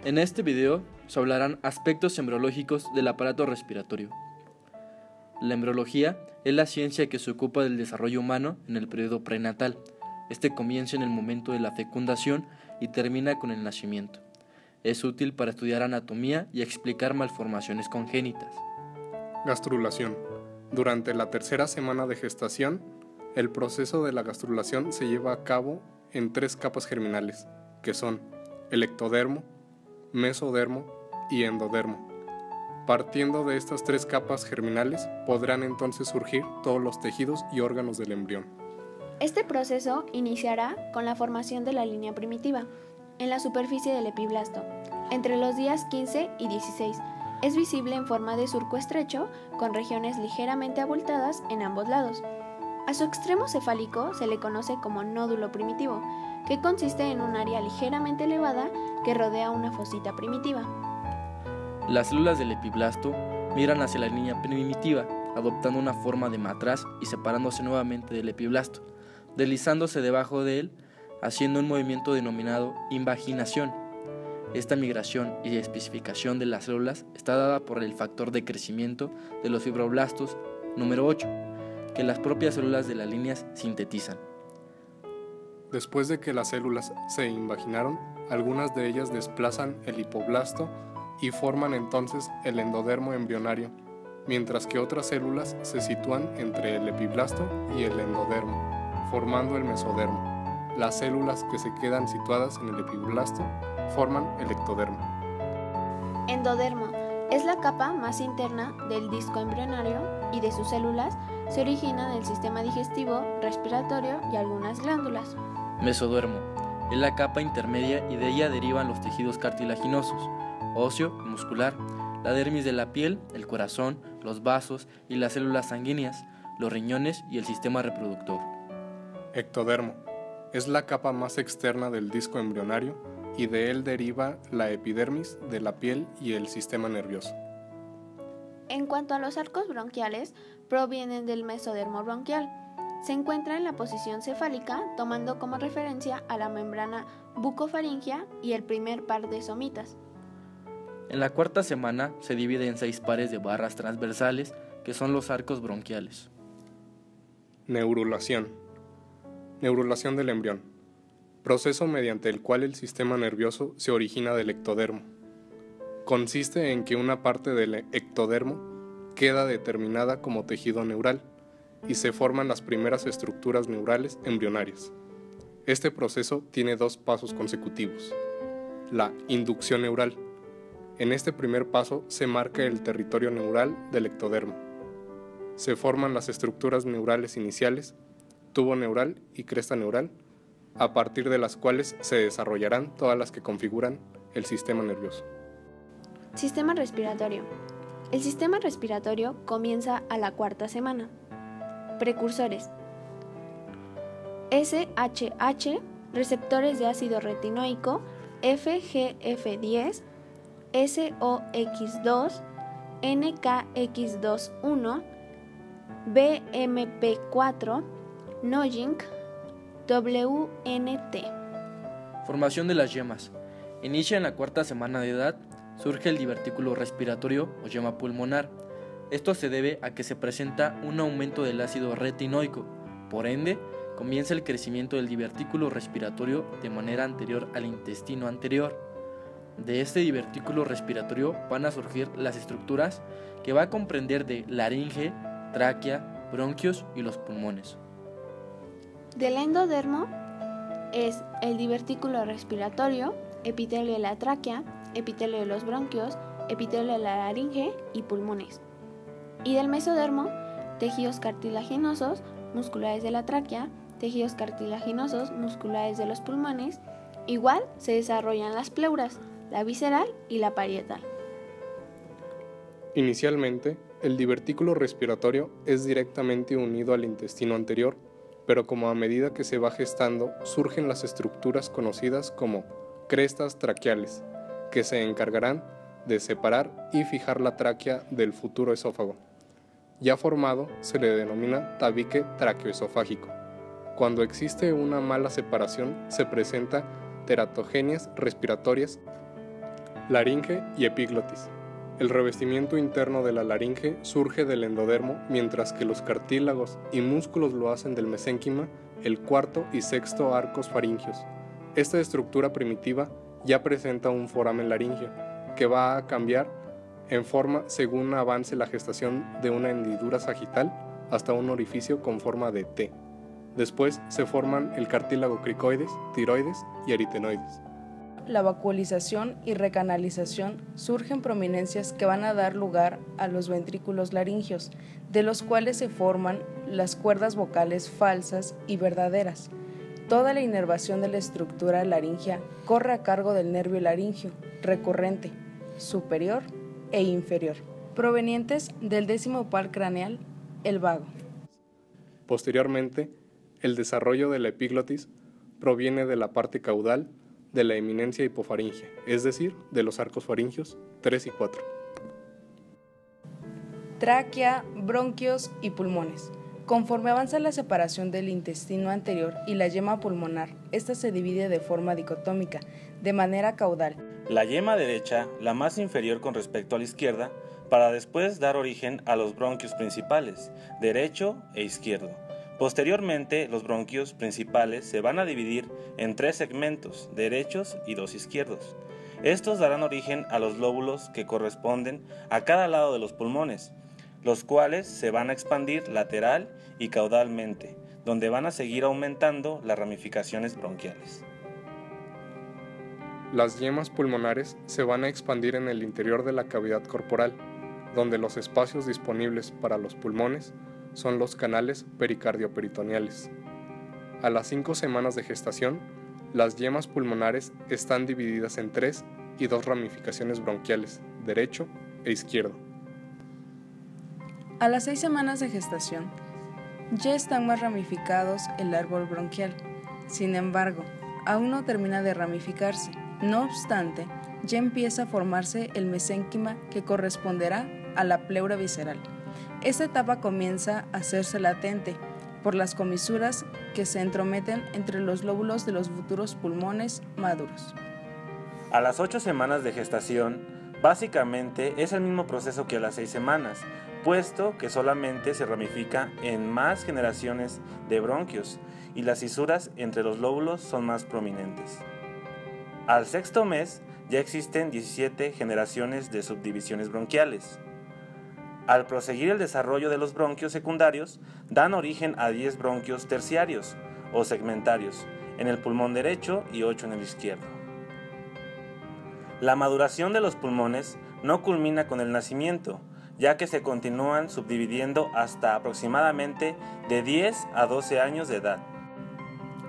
En este video se hablarán aspectos embriológicos del aparato respiratorio. La embriología es la ciencia que se ocupa del desarrollo humano en el periodo prenatal. Este comienza en el momento de la fecundación y termina con el nacimiento. Es útil para estudiar anatomía y explicar malformaciones congénitas. Gastrulación. Durante la tercera semana de gestación, el proceso de la gastrulación se lleva a cabo en 3 capas germinales, que son el ectodermo, mesodermo y endodermo. Partiendo de estas 3 capas germinales, podrán entonces surgir todos los tejidos y órganos del embrión. Este proceso iniciará con la formación de la línea primitiva, en la superficie del epiblasto, entre los días 15 y 16. Es visible en forma de surco estrecho, con regiones ligeramente abultadas en ambos lados. A su extremo cefálico se le conoce como nódulo primitivo, que consiste en un área ligeramente elevada que rodea una fosita primitiva. Las células del epiblasto migran hacia la línea primitiva, adoptando una forma de matraz y separándose nuevamente del epiblasto, deslizándose debajo de él, haciendo un movimiento denominado invaginación. Esta migración y especificación de las células está dada por el factor de crecimiento de los fibroblastos número 8, que las propias células de las líneas sintetizan. Después de que las células se invaginaron, algunas de ellas desplazan el hipoblasto y forman entonces el endodermo embrionario, mientras que otras células se sitúan entre el epiblasto y el endodermo, formando el mesodermo. Las células que se quedan situadas en el epiblasto forman el ectodermo. Endodermo es la capa más interna del disco embrionario y de sus células se originan el sistema digestivo, respiratorio y algunas glándulas. Mesodermo es la capa intermedia y de ella derivan los tejidos cartilaginosos, óseo y muscular, la dermis de la piel, el corazón, los vasos y las células sanguíneas, los riñones y el sistema reproductor. Ectodermo es la capa más externa del disco embrionario y de él deriva la epidermis de la piel y el sistema nervioso. En cuanto a los arcos bronquiales, provienen del mesodermo bronquial. Se encuentra en la posición cefálica, tomando como referencia a la membrana bucofaringea y el primer par de somitas. En la cuarta semana se divide en 6 pares de barras transversales, que son los arcos bronquiales. Neurulación. Neurulación del embrión. Proceso mediante el cual el sistema nervioso se origina del ectodermo. Consiste en que una parte del ectodermo queda determinada como tejido neural y se forman las primeras estructuras neurales embrionarias. Este proceso tiene 2 pasos consecutivos. La inducción neural. En este primer paso se marca el territorio neural del ectodermo. Se forman las estructuras neurales iniciales, tubo neural y cresta neural, a partir de las cuales se desarrollarán todas las que configuran el sistema nervioso. Sistema respiratorio. El sistema respiratorio comienza a la cuarta semana. Precursores. SHH, receptores de ácido retinoico, FGF10, SOX2, NKX21, BMP4, Nojink, WNT. Formación de las yemas. Inicia en la cuarta semana de edad, surge el divertículo respiratorio o yema pulmonar. Esto se debe a que se presenta un aumento del ácido retinoico, por ende, comienza el crecimiento del divertículo respiratorio de manera anterior al intestino anterior. De este divertículo respiratorio van a surgir las estructuras que va a comprender de laringe, tráquea, bronquios y los pulmones. Del endodermo es el divertículo respiratorio, epitelio de la tráquea, epitelio de los bronquios, epitelio de la laringe y pulmones. Y del mesodermo, tejidos cartilaginosos, musculares de la tráquea, tejidos cartilaginosos, musculares de los pulmones. Igual se desarrollan las pleuras, la visceral y la parietal. Inicialmente, el divertículo respiratorio es directamente unido al intestino anterior, pero como a medida que se va gestando, surgen las estructuras conocidas como crestas traqueales, que se encargarán de separar y fijar la tráquea del futuro esófago. Ya formado, se le denomina tabique traqueoesofágico. Cuando existe una mala separación, se presenta teratogenias respiratorias Laringe y epiglotis. El revestimiento interno de la laringe surge del endodermo, mientras que los cartílagos y músculos lo hacen del mesénquima, el cuarto y sexto arcos faringios. Esta estructura primitiva ya presenta un foramen laringio, que va a cambiar en forma según avance la gestación de una hendidura sagital hasta un orificio con forma de T. Después se forman el cartílago cricoides, tiroides y aritenoides. La vacuolización y recanalización surgen prominencias que van a dar lugar a los ventrículos laringios, de los cuales se forman las cuerdas vocales falsas y verdaderas. Toda la inervación de la estructura laringea corre a cargo del nervio laringio recurrente, superior e inferior, provenientes del 10º par craneal, el vago. Posteriormente, el desarrollo de la epiglotis proviene de la parte caudal de la eminencia hipofaringea, es decir, de los arcos faringios 3 y 4. Tráquea, bronquios y pulmones. Conforme avanza la separación del intestino anterior y la yema pulmonar, esta se divide de forma dicotómica, de manera caudal. La yema derecha, la más inferior con respecto a la izquierda, para después dar origen a los bronquios principales, derecho e izquierdo. Posteriormente, los bronquios principales se van a dividir en 3 segmentos, derechos y 2 izquierdos. Estos darán origen a los lóbulos que corresponden a cada lado de los pulmones, los cuales se van a expandir lateral y caudalmente, donde van a seguir aumentando las ramificaciones bronquiales. Las yemas pulmonares se van a expandir en el interior de la cavidad corporal, donde los espacios disponibles para los pulmones son los canales pericardio-peritoneales. A las 5 semanas de gestación, las yemas pulmonares están divididas en 3 y 2 ramificaciones bronquiales, derecho e izquierdo. A las 6 semanas de gestación, ya están más ramificados el árbol bronquial. Sin embargo, aún no termina de ramificarse. No obstante, ya empieza a formarse el mesénquima que corresponderá a la pleura visceral. Esta etapa comienza a hacerse latente por las comisuras que se entrometen entre los lóbulos de los futuros pulmones maduros. A las 8 semanas de gestación, básicamente es el mismo proceso que a las 6 semanas, puesto que solamente se ramifica en más generaciones de bronquios y las fisuras entre los lóbulos son más prominentes. Al 6º mes ya existen 17 generaciones de subdivisiones bronquiales. Al proseguir el desarrollo de los bronquios secundarios, dan origen a 10 bronquios terciarios o segmentarios en el pulmón derecho y 8 en el izquierdo. La maduración de los pulmones no culmina con el nacimiento, ya que se continúan subdividiendo hasta aproximadamente de 10 a 12 años de edad.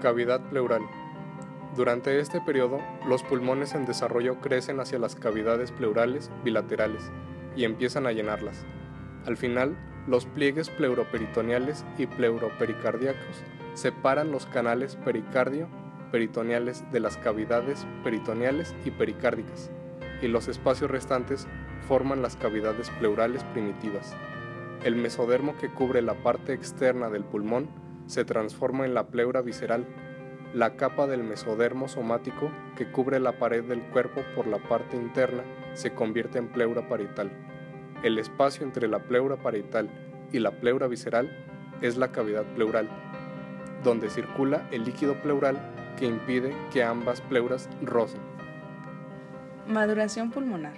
Cavidad pleural. Durante este periodo, los pulmones en desarrollo crecen hacia las cavidades pleurales bilaterales y empiezan a llenarlas. Al final, los pliegues pleuroperitoneales y pleuropericardíacos separan los canales pericardio-peritoneales de las cavidades peritoneales y pericárdicas, y los espacios restantes forman las cavidades pleurales primitivas. El mesodermo que cubre la parte externa del pulmón se transforma en la pleura visceral. La capa del mesodermo somático que cubre la pared del cuerpo por la parte interna se convierte en pleura parietal. El espacio entre la pleura parietal y la pleura visceral es la cavidad pleural, donde circula el líquido pleural que impide que ambas pleuras rocen. Maduración pulmonar.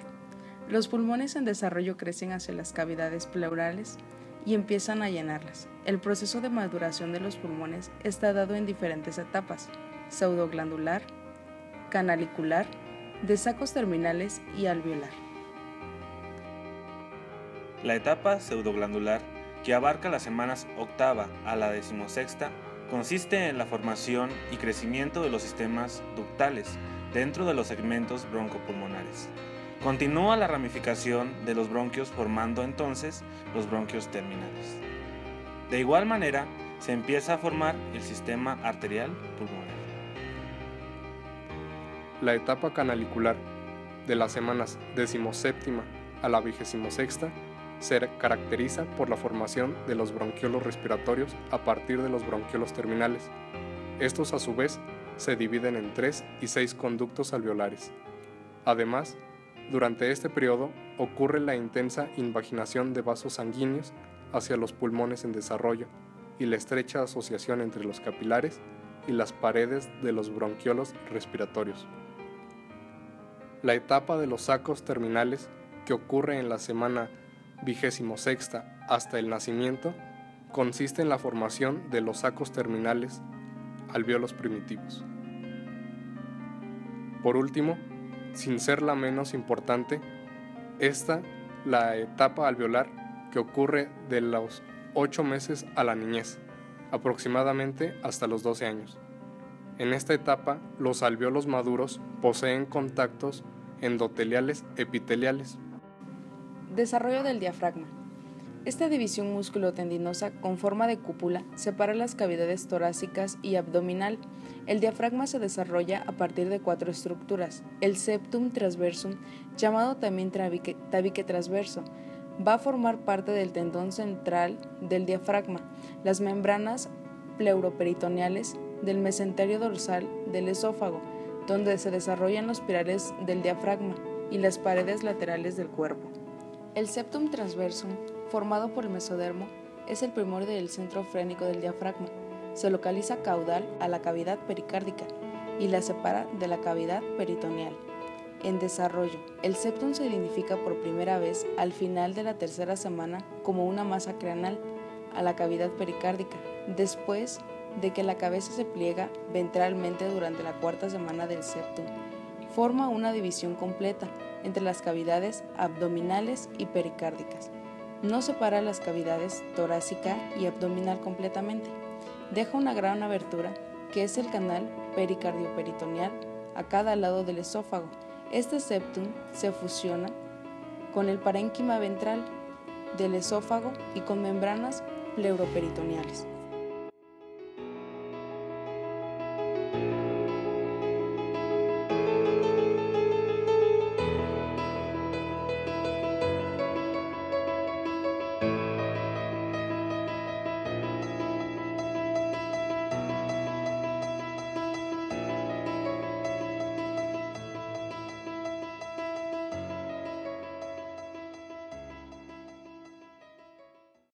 Los pulmones en desarrollo crecen hacia las cavidades pleurales y empiezan a llenarlas. El proceso de maduración de los pulmones está dado en diferentes etapas: pseudoglandular, canalicular, de sacos terminales y alveolar. La etapa pseudoglandular, que abarca las semanas octava a la 16ª, consiste en la formación y crecimiento de los sistemas ductales dentro de los segmentos broncopulmonares. Continúa la ramificación de los bronquios formando entonces los bronquios terminales. De igual manera, se empieza a formar el sistema arterial pulmonar. La etapa canalicular, de las semanas 17ª a la 26ª, se caracteriza por la formación de los bronquiolos respiratorios a partir de los bronquiolos terminales. Estos a su vez se dividen en 3 y 6 conductos alveolares. Además, Durante este periodo ocurre la intensa invaginación de vasos sanguíneos hacia los pulmones en desarrollo y la estrecha asociación entre los capilares y las paredes de los bronquiolos respiratorios. La etapa de los sacos terminales, que ocurre en la semana 26ª hasta el nacimiento, consiste en la formación de los sacos terminales alvéolos primitivos. Por último, sin ser la menos importante, la etapa alveolar, que ocurre de los 8 meses a la niñez, aproximadamente hasta los 12 años. En esta etapa, los alvéolos maduros poseen contactos endoteliales epiteliales. Desarrollo del diafragma. Esta división músculo-tendinosa con forma de cúpula separa las cavidades torácicas y abdominal. El diafragma se desarrolla a partir de 4 estructuras. El septum transversum, llamado también tabique transverso, va a formar parte del tendón central del diafragma. Las membranas pleuroperitoneales del mesenterio dorsal del esófago, donde se desarrollan los spirales del diafragma, y las paredes laterales del cuerpo. El septum transversum, formado por el mesodermo, es el primordio del centro frénico del diafragma. Se localiza caudal a la cavidad pericárdica y la separa de la cavidad peritoneal. En desarrollo, el septum se identifica por primera vez al final de la 3ª semana como una masa craneal a la cavidad pericárdica, después de que la cabeza se pliega ventralmente durante la 4ª semana del septum. Forma una división completa entre las cavidades abdominales y pericárdicas. No separa las cavidades torácica y abdominal completamente. Deja una gran abertura, que es el canal pericardio-peritoneal, a cada lado del esófago. Este septum se fusiona con el parénquima ventral del esófago y con membranas pleuroperitoneales.